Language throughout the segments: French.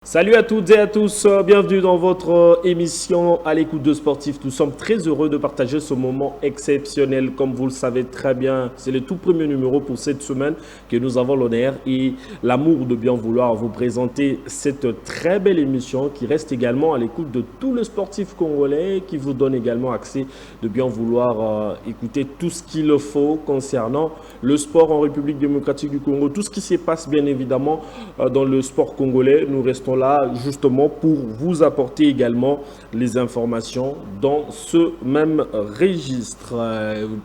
Salut à toutes et à tous, bienvenue dans votre émission à l'écoute de Sportif. Nous sommes très heureux de partager ce moment exceptionnel. Comme vous le savez très bien, c'est le tout premier numéro pour cette semaine que nous avons l'honneur et l'amour de bien vouloir vous présenter cette très belle émission qui reste également à l'écoute de tous les sportifs congolais, qui vous donne également accès de bien vouloir écouter tout ce qu'il faut concernant le sport en République démocratique du Congo, tout ce qui se passe bien évidemment dans le sport congolais. Nous restons là justement pour vous apporter également les informations dans ce même registre.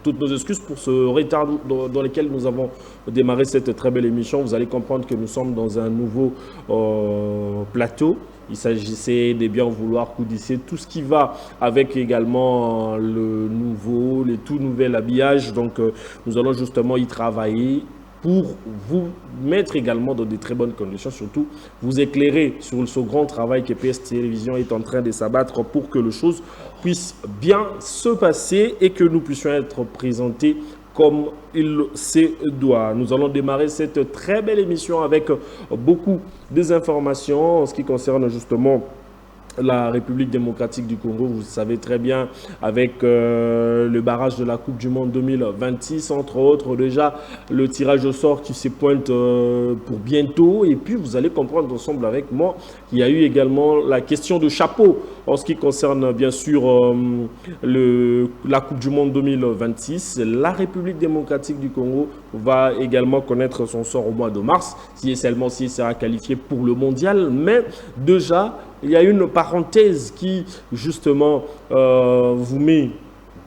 Toutes nos excuses pour ce retard dans lequel nous avons démarré cette très belle émission. Vous allez comprendre que nous sommes dans un nouveau plateau. Il s'agissait de bien vouloir coudisser tout ce qui va avec également le nouveau, le tout nouvel habillage. Donc nous allons justement y travailler pour vous mettre également dans de très bonnes conditions, surtout vous éclairer sur ce grand travail que PS Télévision est en train de s'abattre pour que les choses puissent bien se passer et que nous puissions être présentés comme il se doit. Nous allons démarrer cette très belle émission avec beaucoup d'informations en ce qui concerne justement la République démocratique du Congo. Vous savez très bien, avec le barrage de la Coupe du Monde 2026, entre autres, déjà le tirage au sort qui se pointe pour bientôt. Et puis, vous allez comprendre ensemble avec moi qu'il y a eu également la question de chapeau en ce qui concerne, bien sûr, la Coupe du Monde 2026. La République démocratique du Congo va également connaître son sort au mois de mars, si et seulement s'il sera qualifié pour le mondial. Mais déjà, il y a une parenthèse qui, justement, vous met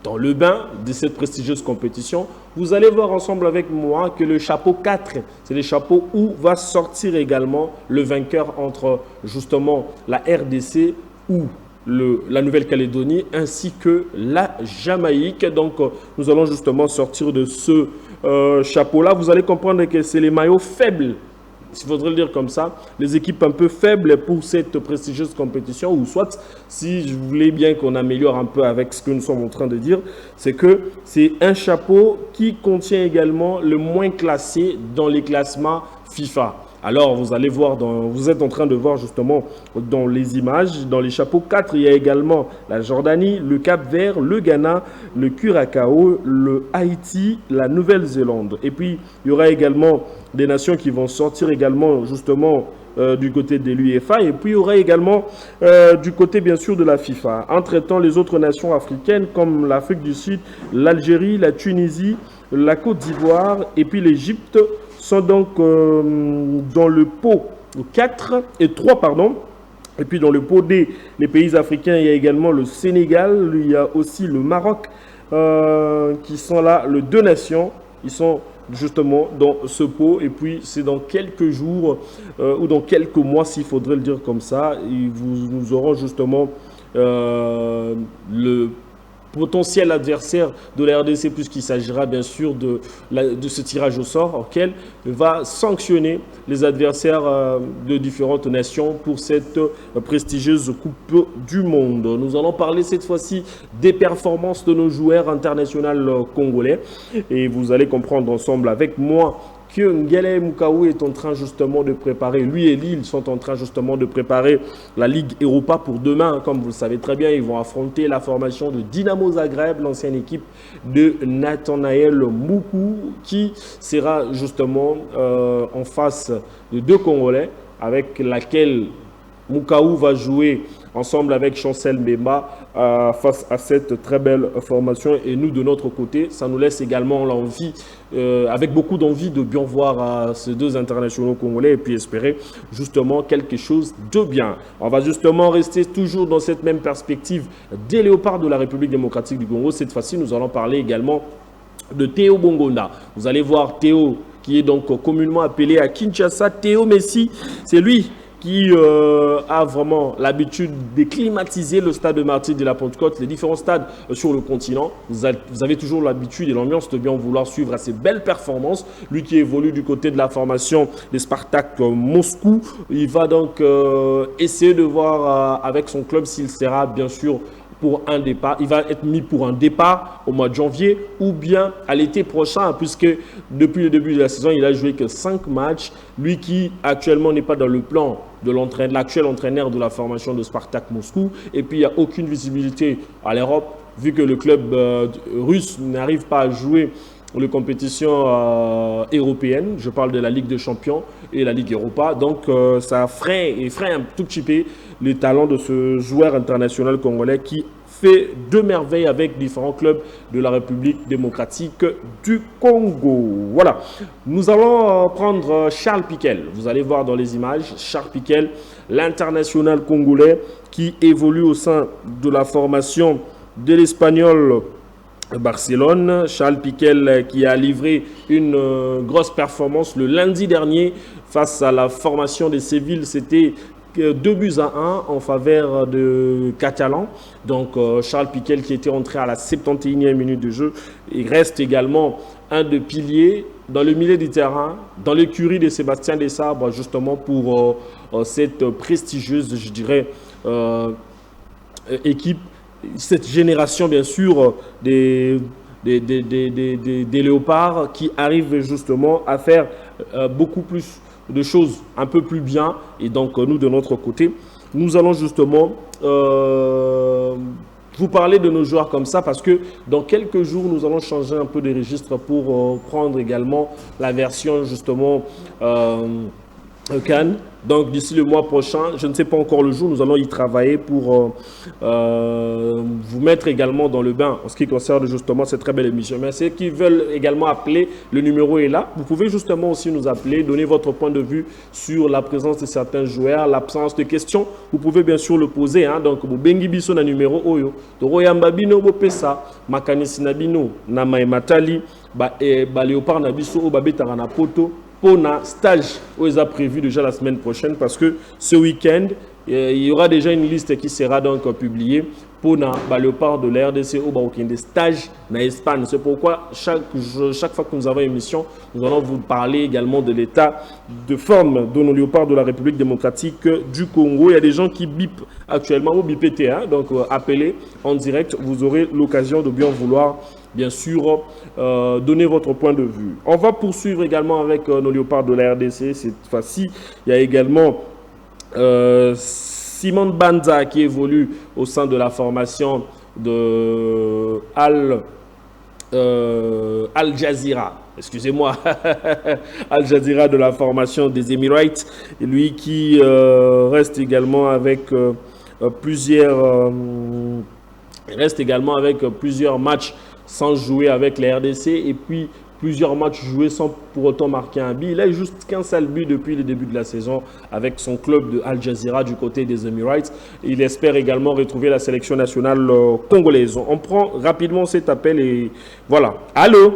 dans le bain de cette prestigieuse compétition. Vous allez voir ensemble avec moi que le chapeau 4, c'est le chapeau où va sortir également le vainqueur entre, justement, la RDC ou la Nouvelle-Calédonie ainsi que la Jamaïque. Donc, nous allons justement sortir de ce chapeau-là. Vous allez comprendre que c'est les maillots faibles, il faudrait le dire comme ça, les équipes un peu faibles pour cette prestigieuse compétition, ou soit, si je voulais bien qu'on améliore un peu avec ce que nous sommes en train de dire, c'est que c'est un chapeau qui contient également le moins classé dans les classements FIFA. Alors, vous allez voir, vous êtes en train de voir justement dans les images, dans les chapeaux 4, il y a également la Jordanie, le Cap-Vert, le Ghana, le Curaçao, le Haïti, la Nouvelle-Zélande. Et puis, il y aura également des nations qui vont sortir également justement du côté de l'UEFA. Et puis, il y aura également du côté, bien sûr, de la FIFA. En traitant les autres nations africaines comme l'Afrique du Sud, l'Algérie, la Tunisie, la Côte d'Ivoire et puis l'Égypte, sont donc dans le pot 4 et 3, pardon. Et puis dans le pot D, les pays africains, il y a également le Sénégal, il y a aussi le Maroc qui sont là, les deux nations, ils sont justement dans ce pot. Et puis c'est dans quelques jours ou dans quelques mois, s'il faudrait le dire comme ça, nous aurons justement le potentiel adversaire de la RDC, puisqu'il s'agira bien sûr de ce tirage au sort auquel va sanctionner les adversaires de différentes nations pour cette prestigieuse Coupe du Monde. Nous allons parler cette fois-ci des performances de nos joueurs internationaux congolais et vous allez comprendre ensemble avec moi que Ngele Mukaou est en train justement de préparer, lui et Lille sont en train justement de préparer la Ligue Europa pour demain. Comme vous le savez très bien, ils vont affronter la formation de Dynamo Zagreb, l'ancienne équipe de Nathanaël Moukou, qui sera justement en face de deux Congolais, avec laquelle Mukaou va jouer ensemble avec Chancel Mbemba face à cette très belle formation. Et nous, de notre côté, ça nous laisse également l'envie, avec beaucoup d'envie de bien voir ces deux internationaux congolais et puis espérer justement quelque chose de bien. On va justement rester toujours dans cette même perspective des léopards de la République démocratique du Congo. Cette fois-ci, nous allons parler également de Théo Bongonda. Vous allez voir Théo, qui est donc communément appelé à Kinshasa Théo Messi. C'est lui qui a vraiment l'habitude de climatiser le stade de Martyrs de la Pentecôte, les différents stades sur le continent. Vous avez toujours l'habitude et l'ambiance de bien vouloir suivre à ces belles performances. Lui qui évolue du côté de la formation des Spartak Moscou, il va donc essayer de voir avec son club s'il sera bien sûr pour un départ, il va être mis pour un départ au mois de janvier ou bien à l'été prochain, puisque depuis le début de la saison, il a joué que 5 matchs. Lui qui actuellement n'est pas dans le plan de l'actuel entraîneur de la formation de Spartak Moscou. Et puis il n'y a aucune visibilité à l'Europe, vu que le club russe n'arrive pas à jouer les compétitions européennes. Je parle de la Ligue des Champions et la Ligue Europa. Donc ça freine un tout petit peu les talents de ce joueur international congolais qui fait de merveilles avec différents clubs de la République démocratique du Congo. Voilà. Nous allons prendre Charles Piquel. Vous allez voir dans les images, Charles Piquel, l'international congolais qui évolue au sein de la formation de l'Espagnol Barcelone. Charles Piquel qui a livré une grosse performance le lundi dernier face à la formation de Séville. C'était 2-1 en faveur de Catalan. Donc Charles Piquel qui était entré à la 71e minute de jeu. Il reste également un des piliers dans le milieu du terrain, dans l'écurie de Sébastien Desabre, justement pour cette prestigieuse, je dirais, équipe. Cette génération, bien sûr, des léopards qui arrivent justement à faire beaucoup plus de choses un peu plus bien. Et donc, nous, de notre côté, nous allons justement vous parler de nos joueurs comme ça parce que dans quelques jours, nous allons changer un peu de registre pour prendre également la version justement Cannes. Donc d'ici le mois prochain, je ne sais pas encore le jour, nous allons y travailler pour vous mettre également dans le bain en ce qui concerne justement cette très belle émission. Mais ceux qui veulent également appeler, le numéro est là. Vous pouvez justement aussi nous appeler, donner votre point de vue sur la présence de certains joueurs, l'absence de questions. Vous pouvez bien sûr le poser. Hein. Donc, vous bengi biso na numéro oyo. Toroyamba bino bo pesa, makanisi na bino na matali, ba léopard na biso o babetara na poto. Pour un stage où ils ont prévu déjà la semaine prochaine parce que ce week-end, il y aura déjà une liste qui sera donc publiée pour le léopard de la RDC au des stages en Espagne. C'est pourquoi chaque fois que nous avons une émission, nous allons vous parler également de l'état de forme de nos léopards de la République démocratique du Congo. Il y a des gens qui bipent actuellement au BPT, hein, donc appelez en direct, vous aurez l'occasion de bien vouloir bien sûr, donner votre point de vue. On va poursuivre également avec nos léopards de la RDC. Cette fois-ci, il y a également Simon Banza qui évolue au sein de la formation de Al Jazeera. Excusez-moi, Al Jazeera de la formation des Emirates. Lui qui reste également avec plusieurs matchs sans jouer avec les RDC et puis plusieurs matchs joués sans pour autant marquer un but. Il a juste qu'un seul but depuis le début de la saison avec son club de Al Jazeera du côté des Emirates. Il espère également retrouver la sélection nationale congolaise. On prend rapidement cet appel et voilà. Allô?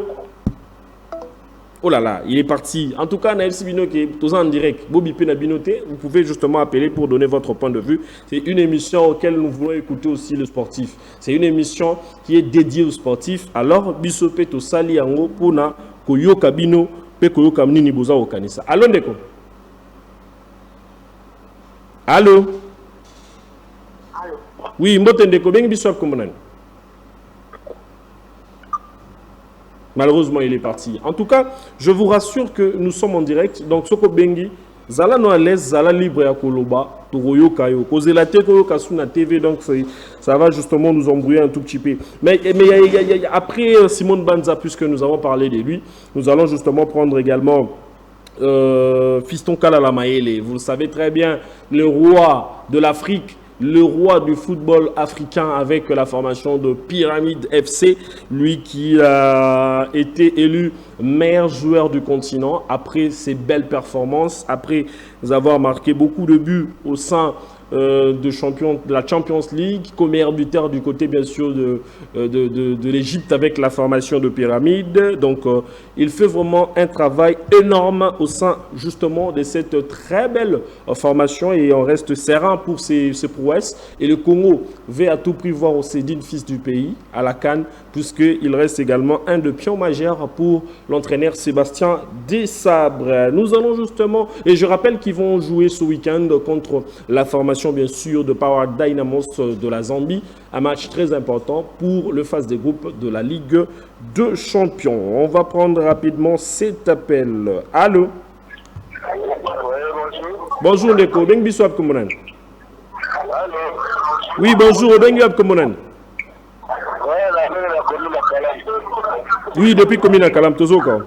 Oh là là, il est parti. En tout cas, Naël Sibino qui est tous en direct, Bobby Penabinoté, vous pouvez justement appeler pour donner votre point de vue. C'est une émission auquel nous voulons écouter aussi le sportif. C'est une émission qui est dédiée aux sportifs. Alors, Bisope to Sali Yango pour na Koyo Kabino, Pe Koyo Kamini Boza Okanisa. Allô, Ndeko? Allô? Allô? Oui, Mbote Ndeko, bien Bisop Komonan. Malheureusement, il est parti. En tout cas, je vous rassure que nous sommes en direct. Donc, Soko Bengi, Zala no à l'aise, Zala libre à Koloba, Toroyo Kayo. Cause la Teko Kasuna TV, donc ça va justement nous embrouiller un tout petit peu. Mais après Simon Banza, puisque nous avons parlé de lui, nous allons justement prendre également Fiston Kalala Maele. Vous le savez très bien, le roi de l'Afrique, le roi du football africain avec la formation de Pyramide FC, lui qui a été élu meilleur joueur du continent après ses belles performances, après avoir marqué beaucoup de buts au sein de la Champions League, comme meilleur buteur du côté bien sûr de l'Égypte avec la formation de Pyramide. Donc il fait vraiment un travail énorme au sein justement de cette très belle formation et on reste serein pour ses prouesses. Et le Congo veut à tout prix voir au Cédine, fils du pays, à la CAN, puisqu'il reste également un de pions majeurs pour l'entraîneur Sébastien Desabre. Nous allons justement, et je rappelle qu'il qui vont jouer ce week-end contre la formation, bien sûr, de Power Dynamos de la Zambie. Un match très important pour le phase des groupes de la Ligue de Champions. On va prendre rapidement cet appel. Allô? Bonjour, Ndeko. Ben Biswap Komonan. Oui, bonjour, Ben Biswap Komonan. Oui, depuis combien de Kalam Tozoka?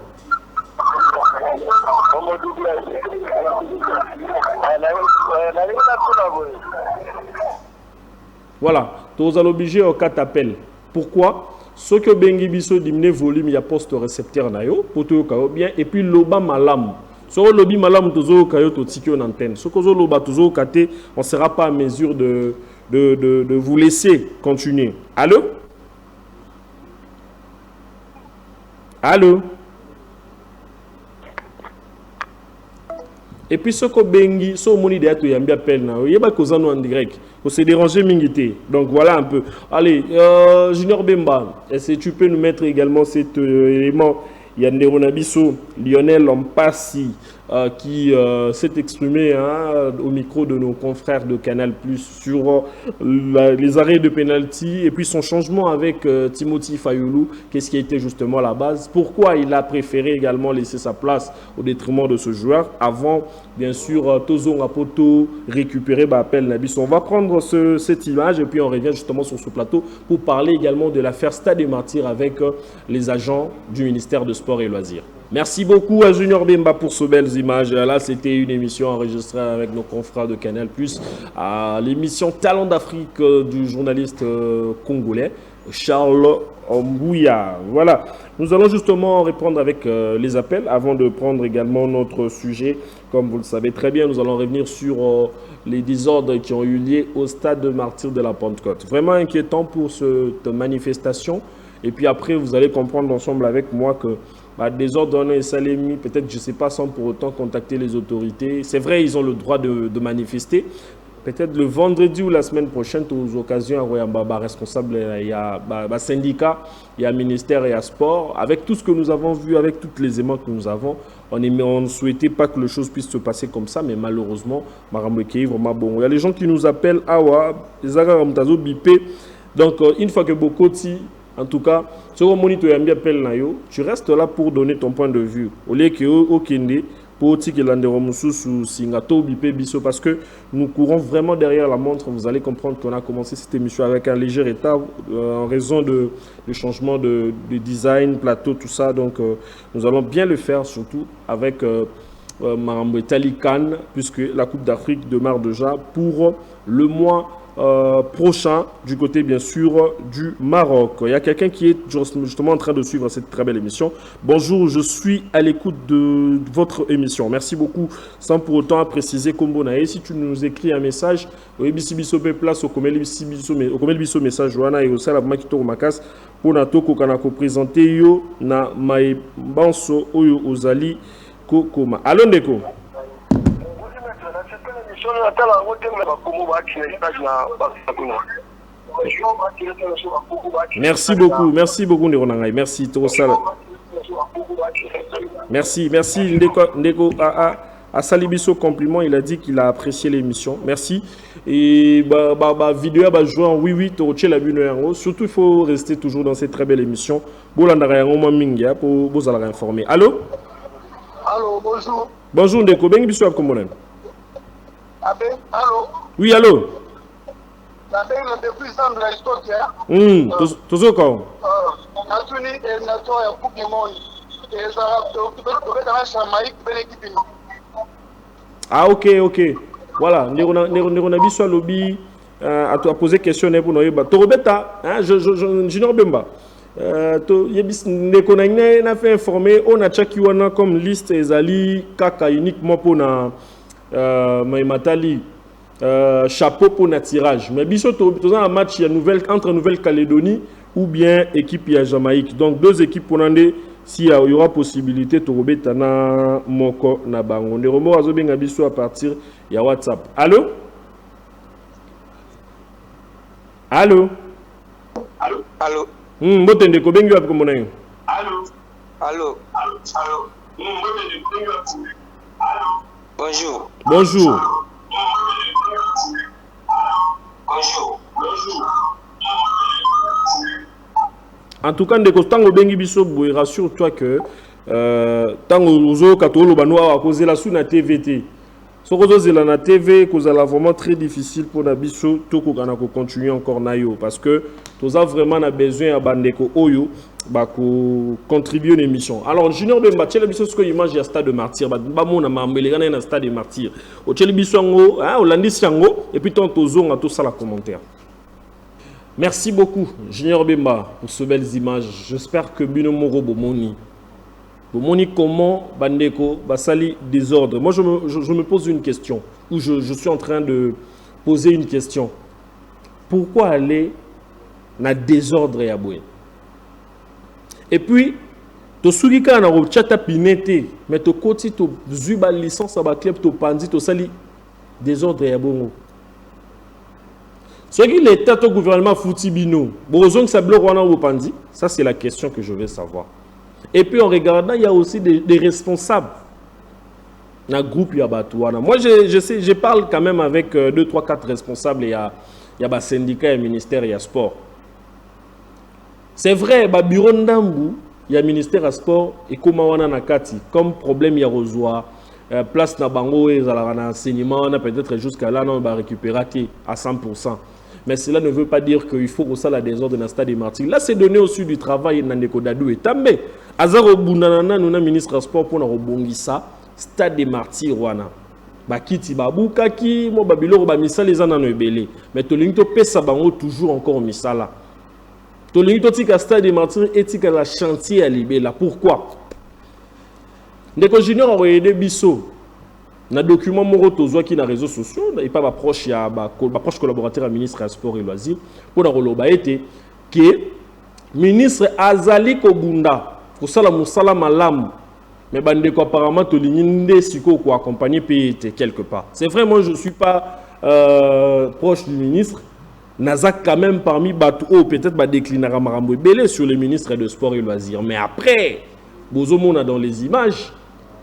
Voilà, tous allons obligés au 4 appels. Pourquoi? Ce que Bengi Biso dimine volume, il y a poste récepteur nayo, pour tout bien, et puis l'oba malam. Ce que l'obi malam tozo kayo to tiki en antenne. Ce que l'oba tozo kate, on ne sera pas à mesure de vous laisser continuer. Allô? Allô? Et puis ce que Bengi, ce moni de ato yambi appel na, il y a pas cause en direct. Faut se déranger mingité. Donc voilà un peu. Allez, Junior Bemba, est-ce que tu peux nous mettre également cet élément? Il y a Neronabiso, Lionel Ampassi, qui s'est exprimé au micro de nos confrères de Canal Plus sur les arrêts de pénalty et puis son changement avec Timothy Fayoulou. Qu'est-ce qui a été justement la base? Pourquoi il a préféré également laisser sa place au détriment de ce joueur avant, bien sûr, Tozo Rapoto récupérer appel Nabis. On va prendre cette image et puis on revient justement sur ce plateau pour parler également de l'affaire Stade des Martyrs avec les agents du ministère de Sport et Loisirs. Merci beaucoup à Junior Bemba pour ces belles images. Là, c'était une émission enregistrée avec nos confrères de Canal+, à l'émission Talent d'Afrique du journaliste congolais Charles Mbouya. Voilà, nous allons justement répondre avec les appels avant de prendre également notre sujet. Comme vous le savez très bien, nous allons revenir sur les désordres qui ont eu lieu au stade de Martyrs de la Pentecôte. Vraiment inquiétant pour cette manifestation. Et puis après, vous allez comprendre ensemble avec moi que désordre et Salemi, peut-être, je ne sais pas, sans pour autant contacter les autorités. C'est vrai, ils ont le droit de manifester. Peut-être le vendredi ou la semaine prochaine, aux occasions, à responsable, il y a syndicat, il y a ministère et il y a sport. Avec tout ce que nous avons vu, avec tous les éléments que nous avons, on ne souhaitait pas que les choses puissent se passer comme ça, mais malheureusement, vraiment bon. Il y a les gens qui nous appellent Awa, les Agaramtazo Bipé. Donc, une fois que Bokoti, en tout cas, tu restes là pour donner ton point de vue. Au lieu que au Kende, parce que nous courons vraiment derrière la montre. Vous allez comprendre qu'on a commencé cette émission avec un léger retard en raison du changement de design, plateau, tout ça. Donc, nous allons bien le faire, surtout avec Marambo Talikan, puisque la Coupe d'Afrique démarre déjà pour le mois prochain du côté bien sûr du Maroc. Il y a quelqu'un qui est justement en train de suivre cette très belle émission. Bonjour, je suis à l'écoute de votre émission. Merci beaucoup. Sans pour autant préciser Combo Nae, si tu nous écris un message au Ebisibiso place au Biso message Joana et au Salabma Kito Makas pour Natoko Kanako présenter yo na Mae Banso Oyo Ozali Kokoma. Allô Ndeko. Merci beaucoup Neronangai, merci Torosal. Merci Ndeko à Salibiso compliment, il a dit qu'il a apprécié l'émission. Merci. Et vidéo va jouer en oui Toroche la bune. Surtout il faut rester toujours dans cette très belle émission. Bolandara ngoma mingi pour vous aller informer. Allô? Allô, bonjour. Bonjour Ndeko, bengi biso akomonen. Allô? Oui, allô? Depuis de la histoire, toujours quand? Ah, ok. Voilà, Neronabiso a lobby à poser question pour nous. Torobeta, Junior Bemba. On a fait informer, on a checké comme liste Ezali Kaka uniquement pour na Maïmatali. Chapeau pour notre tirage. Mais biso dans un match entre Nouvelle-Calédonie ou bien équipe ya Jamaïque. Donc deux équipes pour nande s'il y aura possibilité de robeta na moko na bango. Ne romo azo benga biso à partir ya WhatsApp. Allô? Allô? Mbotende ko bengi wapi ko monayo? Allô? Bonjour. Bonjour. Bonjour. En tout cas, ndeko tango bengi biso boy, rassure-toi que tango ozo katolo banwa a causé la sous na TVT. So kozo zela na TV kozala vraiment très difficile pour na biso to ko kana ko continuer encore na yo parce que toza vraiment na besoin ya bandeko oyo ba ko contribuer à l'émission. Alors Junior Bemba tchele biso ce que image ya stade de martyr ba mona mamele kana na stade de martyr. O tchele biso ngo hein olandisi yango et puis tant tozonga to sala commentaire. Merci beaucoup, Junior Bemba, pour ces belles images. J'espère que Bino Moro Bomoni. Bomoni, comment Bandeko, Basali, désordre. Moi, je me pose une question, ou je suis en train de poser une question. Pourquoi aller dans le désordre et aboué? Et puis, tu souris quand on a chat pinete, mais tu côté tu zuba licence à ba club tu pandi tu sali désordre et aboué. Ce qui l'État au gouvernement Foutibino, ça c'est la question que je veux savoir. Et puis en regardant, il y a aussi des responsables dans le groupe Yabatouana. Moi je parle quand même avec 2, 3, 4 responsables. Il y a des syndicats, il y a ministère, il y a sport. C'est vrai, il y a bureau Ndambu, il y a ministère à sport et comment Nakati, comme problème il y a reçoit place na bango et enseignement, on a peut-être jusqu'à là on va récupérer à 100%. Mais cela ne veut pas dire qu'il faut que ça la désordre dans le stade des martyrs. Là, c'est donné aussi du travail dans les Kodadou et Tambe. Azaro Bounanana, nous avons ministre sport pour nous ça stade des martyrs wana. Bakiti babuka ki mo babilo ba misala les anano ebele. Mais tolinto pesa bango toujours encore misala. Tolinto tika stade des martyrs et tika la chantier à libela. Pourquoi? Ndeko Junior a aidé biso. Na document moro tozwa ki na réseaux sociaux et pas proche ya proche collaborateur à ministre à sport et loisirs pour na roloba été que ministre Azali Kobunda pour ça la musala malam mais bandeko apparemment to ligninde siko ko accompagner PET quelque part. C'est vrai, moi je suis pas proche du ministre. Nazak quand même parmi batou peut-être ba déclinera marambo belé sur le ministre de sport et loisirs, mais après bozomona dans les images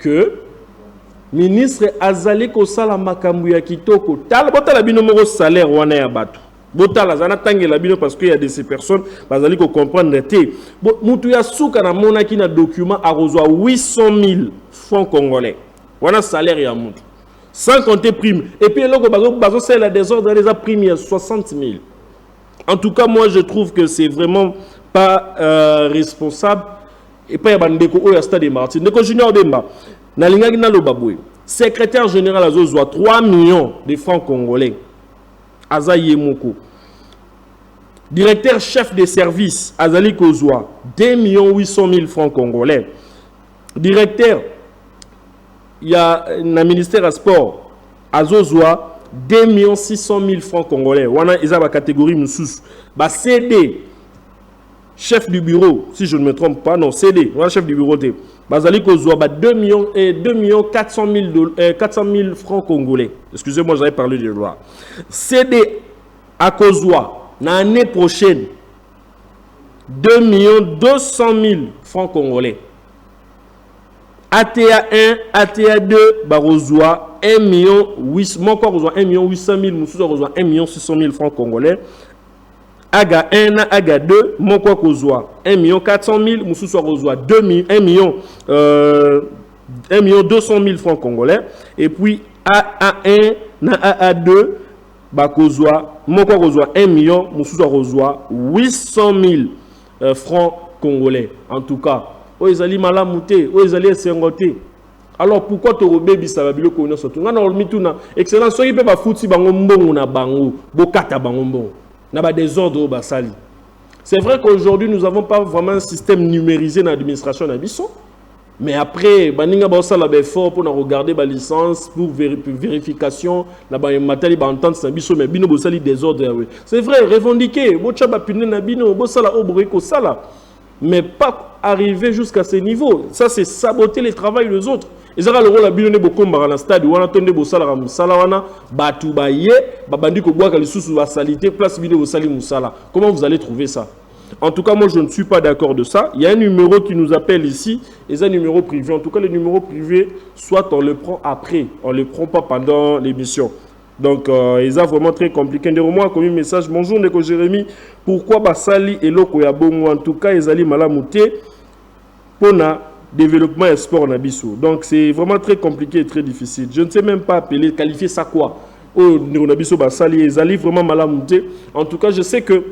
que ministre Azali Kosala makambu ya kitoko tala botala bino moko salaire wana ya bato botala zana tangela bino parce que y a de ces personnes bazali ko comprendre té mutu ya suka na mona ki na document a reçoit 800 000 francs congolais wana salaire ya mutu sans compter prime et puis loko bazo c'est la désordre les a prime ya 60 000. En tout cas moi je trouve que c'est vraiment pas responsable et pas ya bandeko o ya stade Martin ndeko Junior Bemba. Secrétaire général Azozwa 3 millions de francs congolais. Azaye Moko. Directeur chef des services Azali Kozwa 2 800 000 francs congolais. Directeur il y a un ministère à sport Azozwa 2 600 000 francs congolais. Wana isa ba catégorie moussous. Ba CD chef du bureau, si je ne me trompe pas, non, CD, voilà, chef du bureau de Bazali Kozwa, 2 400 000 francs congolais. Excusez-moi, j'avais parlé de loi. CD à Kozwa, l'année prochaine, 2 200 000 francs congolais. ATA 1, ATA 2, Barozwa, 1 800 000, Moussouza Rozwa, 1 600 000 francs congolais. Aga 1, Aga 2, Mokwa Kozwa, 1 400 000, Moussousa Rozwa, 1 200 000 francs congolais. Et puis AA1, na AA2, Bakozwa, Mokwa Kozwa, 1 million, Moussousa Rozwa, 800 000 francs congolais. En tout cas, Oezali Malamouté, Oezali Sengoté. Alors pourquoi tu rebébis ça va bien connaître surtout? On a remis tout na excellence. Soyez pas foutu bango mbongo na bango, bokata bango mbongo. N'a pas des ordres au Bassali. C'est vrai qu'aujourd'hui, nous n'avons pas vraiment un système numérisé dans l'administration d'Abisson. Mais après, Baninga Bossa l'a fort pour regarder la licence, pour vérification, là-bas, il y a entendre Abisson, mais Bino Bossali des ordres. C'est vrai, revendiquer, Bochaba Pune Nabino, Bossala Obreko Sala. Mais pas arriver jusqu'à ce niveau. Ça, c'est saboter le travail des autres. Et ça, le rôle de Bino Bokomba dans le stade où on attendait Bossala Moussala, Batoubaye, Babandi Kobouaka, les sous la salité, place Bino Bossali Moussala. Comment vous allez trouver ça? En tout cas, moi, je ne suis pas d'accord de ça. Il y a un numéro qui nous appelle ici, et c'est un numéro privé. En tout cas, le numéro privé, soit on le prend après, on ne le prend pas pendant l'émission. Donc, ils ont vraiment très compliqué. Moi, comme un message, bonjour, Neko Jérémy, pourquoi Basali et Loko Yabongo, en tout cas, ils allaient malamouté pour le développement et sport Nabiso. Donc, c'est vraiment très compliqué et très difficile. Je ne sais même pas appeler, qualifier ça quoi. Oh, Nabiso Basali, ils allaient vraiment malamouté. En tout cas, je sais que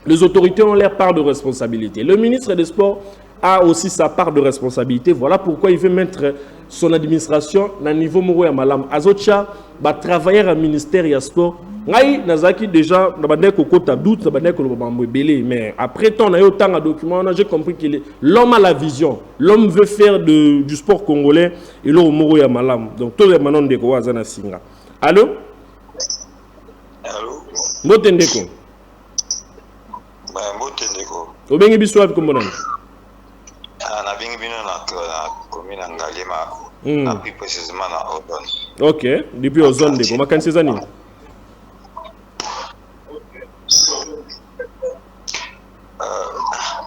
les autorités ont leur part de responsabilité. Le ministre des Sports a aussi sa part de responsabilité. Voilà pourquoi il veut mettre son administration à niveau Moro Malam. Azocha va travailler au ministère du Sport. Ngai Nazaki déjà n'abandonne Koko Tabdout, n'abandonne Koko Bambouébélé. Mais après tant on a eu autant de documents, j'ai compris que l'homme a la vision. L'homme veut faire du sport congolais et l'homme Moro Malam. Donc tout le monde de Kowa Zana Singa. Allô? Allô? Motendeko. Motendeko. Obengi biswa comme on a. Na bingi bino na commune Ngalema. Na plus précisément na Ozone. Ok, depuis Ozone de comment ces années?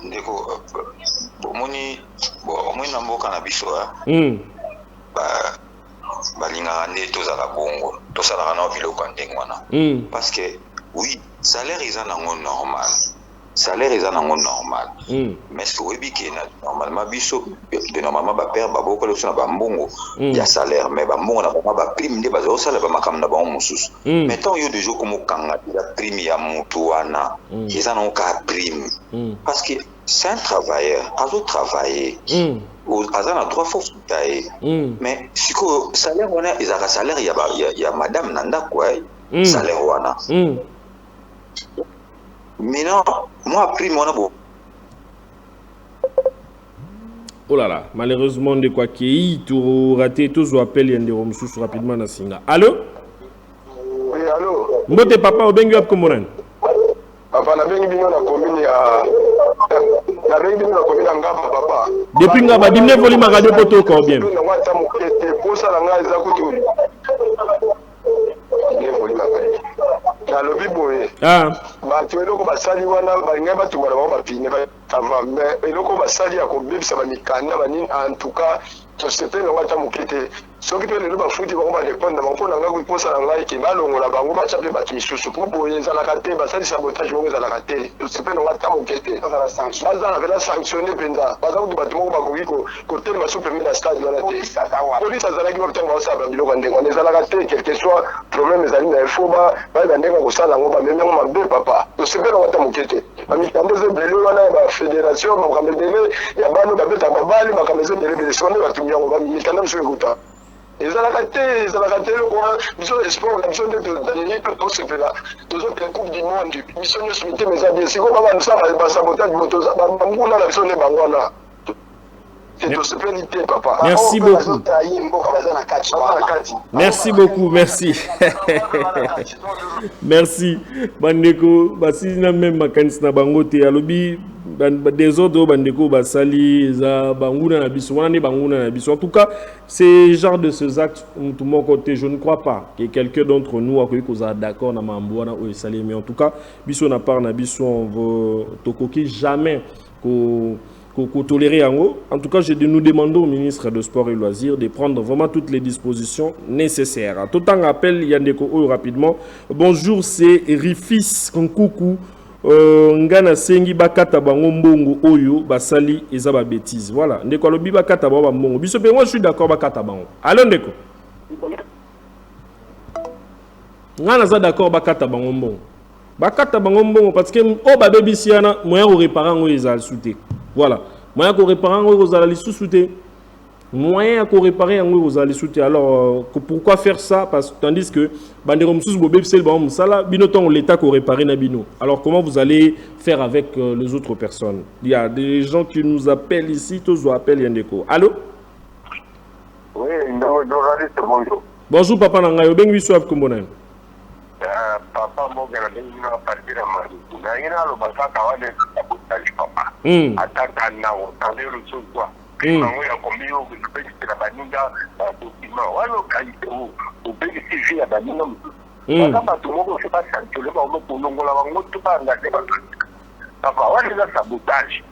Ndeko bomoni na mboka na biso balingaka nde tozala bongo tosalaka na biloko ya ndenge wana parce que oui salaire eza nango normal mais ce que oyebi ke normalement biso de normalement bapère babokola biso na bambongo ya salaire mais bambongo na bango baprime nde bazala osala bamakambo na bango mosusu mais tant yo deja okomokanga la prime ya motu wana eza nango kaka prime parce que c'est un travailleur azotravailler aza na droit force taye mais sikoyo salaire wana ezalaka salaire ya madame na ndako salaire wana maintenant moi prime wana bo oh là là, malheureusement de quoi qui tout raté tous ou appel yende romsus rapidement na singa. Allô? Oui, allô. Mbote papa obengi ap komonan. Papa na bengi bino na commune ya na bengi bino na commune ngamba papa. Depuis ngamba dimne volume radio poto ko bien. Na wata mukete posa la ngai za kutu. Ne volume ngamba. Na lobi boye. Ba tu eloko basali wana ba ngai batumba na ba pine ba tava mais eloko basali ya ko bebisa ba mikanda ba nini en tout cas société na wata mukete soki pe lelo bafuti bango badépendre bango na ngai kuposa na ngai ke balongola bango bachape bato misusu po boye ezalaka te basali sabotage bango ezalaka te société na wata mukete baza na vela sanctionné mpenza baza kutu bato moko bakoki kotelema so pembe na stade wana te polise azalaki batango baosala biloko ya ndenge wana ezalaka te quelque soit problème ezali na efo bayeba ndenge kosala yango bamemi yango mabe papa société na wata mukete bamikanda eza ebele wana ya bafédération makambo ebele ya bano babeta babali makambo eza ebele ebele sonde batumi yango bamikanda biso ekuta ezalaka te eloko biso esport na biso nde tosepela tozopela coupe du monde biso nyonso mitema eza bien sikoyo babandisa basabotage bambuna na biso nde bango wana merci beaucoup. Merci beaucoup, merci. Merci. Bandeko, basi na même makanisi na bango te alobi des autres bandeko basali za banguna na biso wana ne banguna na biso. En tout cas, c'est genre de ces actes tout mon côté, je ne crois pas que quelqu'un d'entre nous a cru qu'on soit d'accord na mambo wana o sali, mais en tout cas, biso na part na biso on veut tokoki jamais ko tolérer en haut. En tout cas, nous demandons au ministre de Sport et Loisirs de prendre vraiment toutes les dispositions nécessaires. Tout en rappel, Yandeko rapidement. Bonjour, c'est Rifis Konkoukou. Ngana sengi bakata bango mbongo oyo basali eza ba bêtise. Voilà, ndeko lobi bakata bango mbongo. Biso pe moi je suis d'accord bakata bango. Allô ndeko. Ngana za d'accord bakata bango mbongo. Bakata bango mbongo parce que o ba bebisiana moyen ko réparer ngo ezal souté. Voilà. Moyen ko réparer ngo ezal sous-souté. Moyen ko réparer ngo ezal sous-souté. Alors pourquoi faire ça? Parce que tandis que bandero msusu bo bebisel ba musala binoton l'état ko réparer na bino. Alors comment vous allez faire avec les autres personnes? Il y a des gens qui nous appellent ici, tous nous appellent Yandeko. Allô? Oui, journaliste, bonjour. Bonjour papa Nangayo, bengi biso ap kombona. Papa Mogana Benina partir à Mali. Naina lo basaka wale sabotage papa. Ataka na otandero sokwa. Nango ya komio kubeki na baninga document. Walo kaite o beki CV ya baninga mtu. Kama tumoko se pas sanctionné ba mo polongola bango to ba ngate ba. papa wana eza sabotage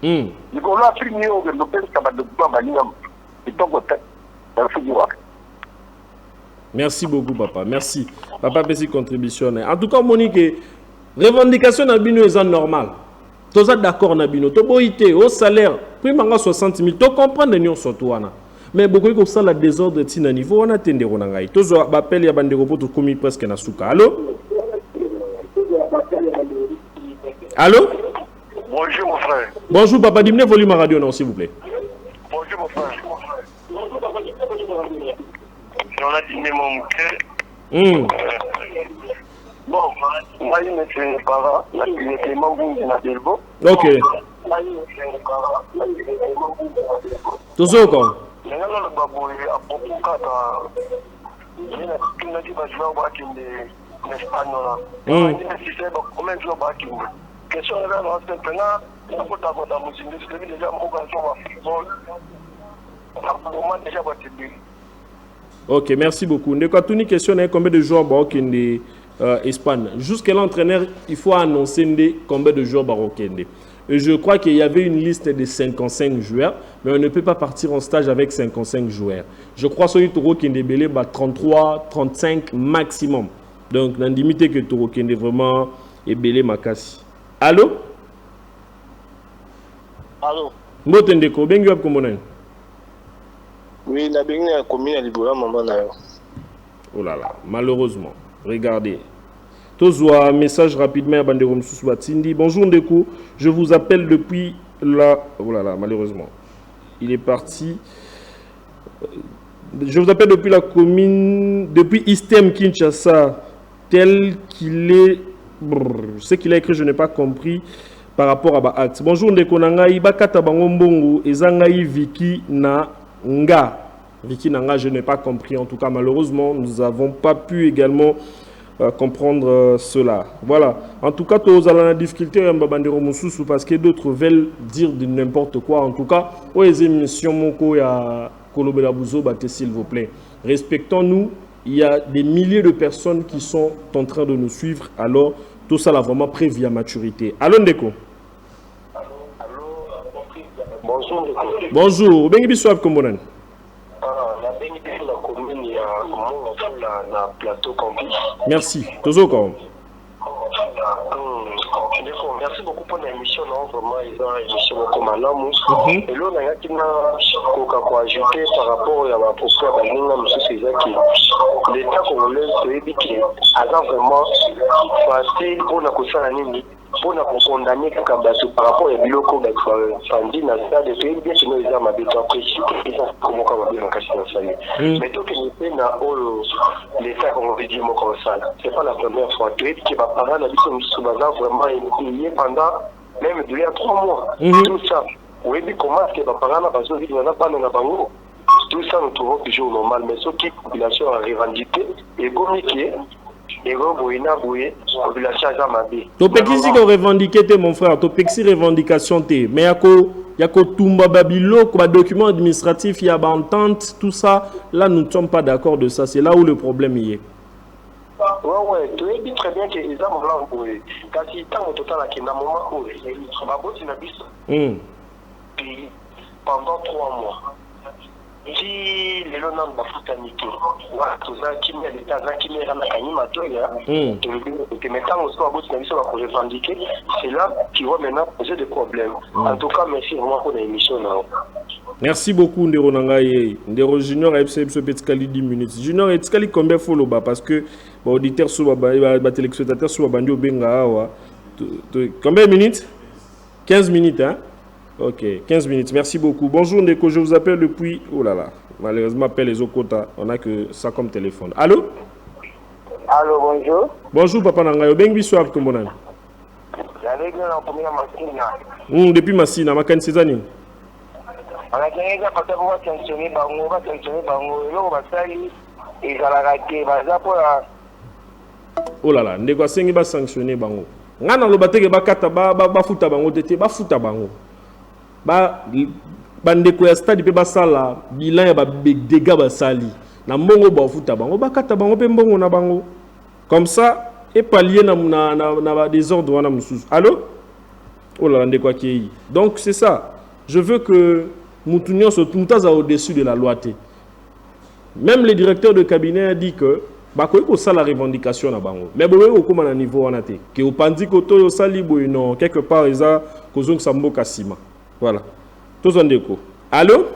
likolo ya filme oyo okende opesaka badocument baninga kitoko te bafigi waka. Merci beaucoup, papa. Merci. Papa, petit contribution. En tout cas, Monique, revendication na bino est normal. Tous êtes d'accord na bino. To boité au salaire, prix manga 60 000. To comprendre nous surtout wana. Mais beaucoup comme ça la désordre tina niveau on attendre on ngai. Tous appel ya bandeko pour to komi presque na suka. Allô? Allô? Bonjour mon frère. Bonjour papa, diminuez volume à radio non s'il vous plaît. Bonjour mon frère. On a dîné mon cœur. Bon, moi je me suis parent, il était membre de la Delbo. Ok. Tout ça quoi? Maintenant le babou est à beaucoup kata. Il n'a dit pas je vais avoir qu'une Espagne là. Il a dit c'est combien de jours ba qu'une. Question là non c'est maintenant il faut d'abord dans musique c'est déjà mon occasion à football. On a déjà battu. Ok, merci beaucoup. Ndeko Tuni question combien de joueurs barokende Espagne. Jusqu'à l'entraîneur, il faut annoncer combien de joueurs barokende. Et je crois qu'il y avait une liste de 55 joueurs, mais on ne peut pas partir en stage avec 55 joueurs. Je crois que Toro Kende Belé 33, 35 maximum. Donc, dans limité que Toro Kende vraiment est Belé Makasi. Allô? Allô? Mbotendeko, bengi wap komonen? Oui, la baignée a commis à Libola, maman. Oh là là, malheureusement. Regardez. Tozoa, message rapidement à Banderom Sousouatindi. Bonjour Ndeko, je vous appelle depuis la... Oh là là, malheureusement. Il est parti. Je vous appelle depuis la commune... Depuis Istem Kinshasa. Tel qu'il est... Brrr, ce qu'il a écrit, je n'ai pas compris par rapport à Baakt. Bonjour Ndeko Nangai, Bakata Bangombongo, Ezangai Viki na... Nga. Vicky Nanga, je n'ai pas compris. En tout cas, malheureusement, nous n'avons pas pu également comprendre cela. Voilà. En tout cas, tous allons la difficulté parce que d'autres veulent dire de n'importe quoi. En tout cas, aux émissions Moko et Kolobela Bouzo, s'il vous plaît. Respectons-nous. Il y a des milliers de personnes qui sont en train de nous suivre. Alors, tout ça là vraiment prévu à maturité. Allô, Ndeko. Bonjour. Bonjour. Bengi biswab komonan. La bengi la commune ya na plateau campus. Merci. Tozo kom. Merci beaucoup pour l'émission. Non, vraiment, ils ont une émission comme Alamu. Et là, on a qui n'a ajouté par rapport à la proposition de l'Union, c'est que l'État congolais se a vraiment facile pour la question pour condamner par rapport à biloko bafandi na stade et bien sinon ils ont ma béton précis ils ont comment comme bien caché dans ça mais donc il est na l'état comme on dit mon comme ça c'est pas la première fois que qui va parler la biso musubaza vraiment il est pendant même il y a 3 mois tout ça oui mais comment est-ce que va parler na bazo vite na pas na bango tout ça nous trouvons toujours normal mais ce qui population a revendiqué et communiqué. Topekisi ko revendiquer te mon frère, topekisi revendication te, mais yako tumba babilo, ko ba document administratif, y a ba entente, tout ça, là nous ne sommes pas d'accord de ça, c'est là où le problème y est. Ouais, tu es dit très bien que les hommes blancs, quand ils sont au total à un moment où ils ont pendant 3 mois. Si les gens n'ont pas fait niquer, voilà, tout ça qui met l'état qui met la animateur, que maintenant on se voit pour revendiquer, c'est là qui va maintenant poser des problèmes. En tout cas, merci vraiment pour l'émission. Merci beaucoup, Ndero Nangaye. Ndero Junior FC Petkali 10 minutes. Junior Petkali combien faut le bas parce que auditeur sur les téléspectateurs sur Bandio Benga. Combien de minutes? 15 minutes, hein? Ok, 15 minutes. Merci beaucoup. Bonjour Ndeko, je vous appelle depuis... Oh là là, malheureusement, appelle les Okota. On n'a que ça comme téléphone. Allô? Allô, bonjour. Bonjour, Papa Nangayo. Bengi Swab, comment on a? Depuis Massina, ma canne Césani. On a gagné ça parce qu'on va sanctionner Bango, et ça l'a raqué. Oh là là, Ndeko Sengi va sanctionner Bango. Ngana lo bateke bakata ba futa bango tete ba futa bango. Bandeko ya stade pe basala bilan ya ba dégâts basali na mbongo ba futa bango bakata bango pe mbongo na bango comme ça et pallier na désordre wana mususu. Allô? Oh là là, quoi qui est. Donc c'est ça. Je veux que Moutounion se trouve au-dessus de la loi. Même le directeur de cabinet a dit que il ça la revendication na bango. Mais bon, au comment niveau on a été. Que au pandi koto yo sali non quelque part isa kozong sambo kasima. Voilà. Tous en déco. Allô?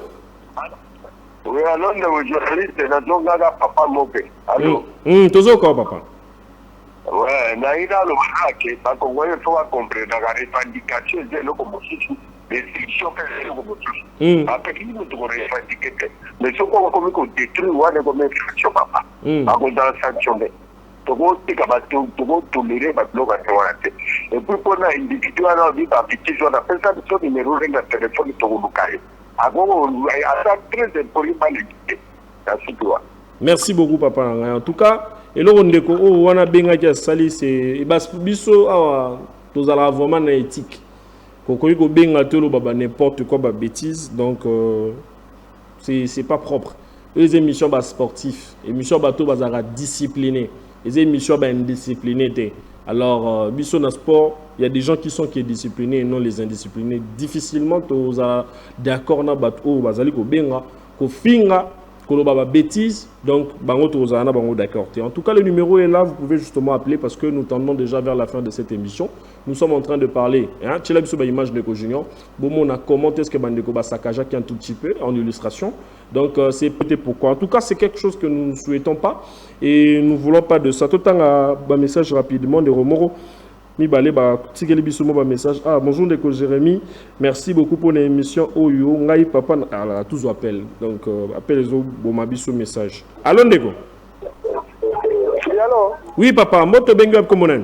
Oui, allô, le journaliste na zonga papa moke. Allô? Tous encore papa. Ouais, naïda le marque, parce qu'on voit il faut comprendre la revendication de l'opposition. Les sections que les oppositions. Après qu'il nous devons revendiquer. Mais ce qu'on va comme détruire ou aller comme sanction papa. À cause de la sanction. Donc on dit qu'on doit tolérer ma bloc à ce. Et puis pour un individu à la vie par petit on appelle ça son numéro de téléphone de local. À ça très important l'équité. Merci beaucoup papa. En tout cas, et là on déco on a bien gagné sali c'est biso awa tous à la vraiment éthique. Kokoyi ko benga tolo baba n'importe quoi ba bêtise donc c'est pas propre. Les émissions bas sportifs, émissions bateau bazara discipliné, les émissions bas indiscipliné. Alors biso na sport, il y a des gens qui sont disciplinés et non les indisciplinés. Difficilement tous d'accord na bateau bazali ko benga ko finga Kolobaba bêtise, donc bango tozana bango d'accord. En tout cas, le numéro est là, vous pouvez justement appeler parce que nous tendons déjà vers la fin de cette émission. Nous sommes en train de parler. Tu l'as vu sur l'image de Junior. Bon, on a commenté ce que Bandeko Basakaja qui est un tout petit peu en illustration. Donc, c'est peut-être pourquoi. En tout cas, c'est quelque chose que nous ne souhaitons pas et nous ne voulons pas de ça. Tout le temps, un message rapidement de Romoro. Message. Ah, bonjour Ndeko Jérémy, merci beaucoup pour l'émission. Oyo, ngai papa, alors tous appellent. Donc appelle les autres, bon ma biso message. Allô Ndeko. Oui, allô. Oui papa, moto bengo comme on est.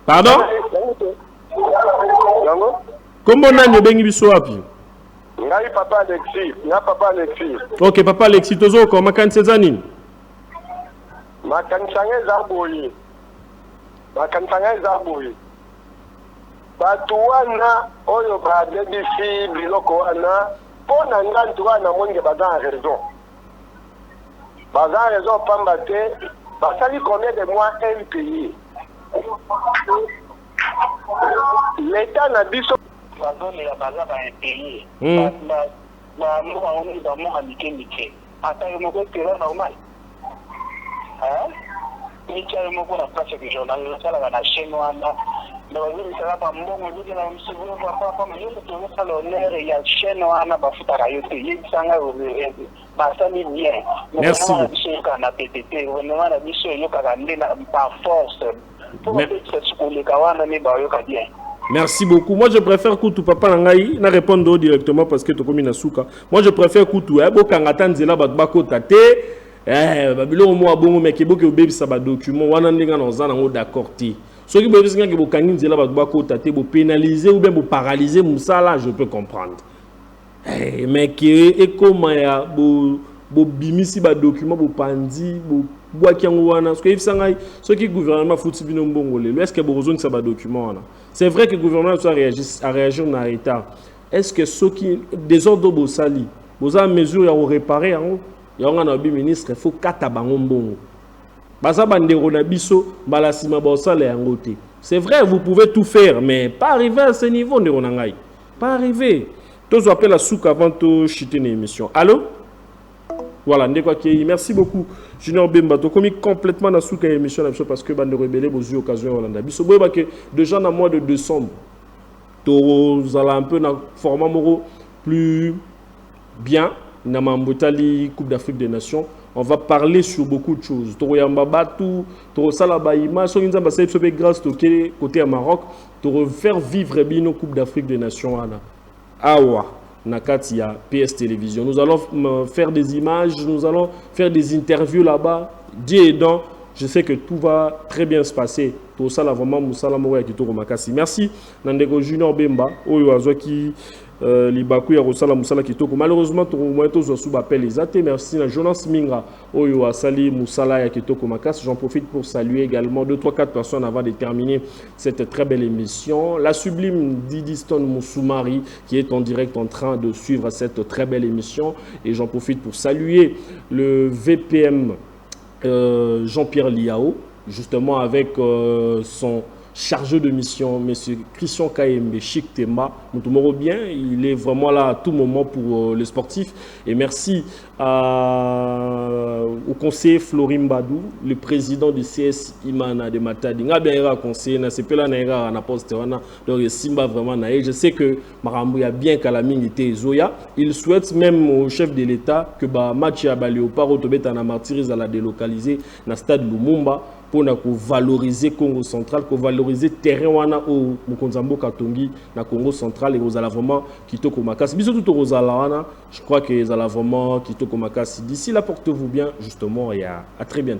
Pardon? Comment on a bengi biso api? Ngai papa Alexis, nga papa Alexis. Ok, papa Alexis, tozo ko makanisa zanini? Makanisa ngezaboyi. Makanisa ngezaboyi. Batu wana oyo ba debisi biloko wana pona ngantu wana monge bazan raison. Bazan raison pamba te basali combien de mois impayé. L'État n'a biso bazone ya bazaba impayé. Ba mikemike. Ata yo moko tera normal. Micha yo moko na place que journal la sala na chaîne wana. Na bazini sala ba mbongo ndio na msibu papa mais yo to sala honneur ya chaîne wana ba futa yo te yitsanga ba sami bien. Merci. Na PTT, on a biso yo ka ndena par force. Pour que ce qu'on les kawana ne ba yo ka bien. Merci beaucoup. Moi, je préfère Koutou Papa Nangaï. Na répondre directement parce que tu as mis souka. Moi, je préfère Koutou. Bo kangatan zela bako tate. Babilo mo abongo meke boke obebi sa ba document wana ndinga na zana ngo d'accord ti. Ceux qui besoin que bo kangin zela bako tate bo pénaliser ou bien bo paralyser musala, je peux comprendre. Mais que et comment ya bo bimisi ba document bo pandi bo ce qui gouvernement fout bino mbongole est-ce que besoin que ça va document c'est vrai que le gouvernement soit réagir en retard est-ce que ceux qui désordre bosali boza mesure ya réparer en ya on a ministre il faut kata bango mbongo baza bandero na biso balasima bosala yango te c'est vrai vous pouvez tout faire mais pas arriver à ce niveau ndero na ngai pas arriver tous appellent la souk avant de chiter une émission. Allô. Voilà, merci beaucoup. Junior Bemba, tu as complètement dans la émission parce que Bande Rebelle, vous avez occasion Hollande. Déjà dans le mois de décembre, tu as un peu dans format plus bien, dans la Coupe d'Afrique des Nations. On va parler sur beaucoup de choses. Tu as grâce côté Maroc, tu vas faire vivre bien Coupe d'Afrique des Nations. Awa. Nakatia, PS Télévision. Nous allons faire des images, nous allons faire des interviews là-bas. Dieu aidant, je sais que tout va très bien se passer. Tout ça, là, vraiment, Moussala Mouya qui tourne Makassi. Merci, Nandego Junior Bemba, Oyo Azwaki, Libakou, Yarosala Moussala qui tourne. Malheureusement, tout le monde appelle les athées. Merci, Jonas Mingra, Oyo Asali Moussala qui tourne Makassi. J'en profite pour saluer également 2, 3, 4 personnes avant de terminer cette très belle émission. La sublime Didiston Moussoumari qui est en direct en train de suivre cette très belle émission. Et j'en profite pour saluer le VPM Jean-Pierre Liao, justement avec son chargé de mission, M. Christian Kayembe Chiktema. Nous bien, il est vraiment là à tout moment pour les sportifs. Et merci au conseiller Florim Badou, le président du CS Imana de Matadi. Il a conseiller, c'est pas là na poste donc Simba vraiment naïe. Je sais que Marambo a bien calamité Zoya. Il souhaite même au chef de l'État que match à Léopard Autobet en martyrise à la délocaliser dans le stade Lumumba pour valoriser Congo central, pour valoriser terrain wana au Mukonzambo Katongi na Congo central et aux vraiment Kitoko Makasi. Bisous tout aux wana, je crois que les vraiment Kitoko Makasi. D'ici là, portez-vous bien justement et à très bientôt.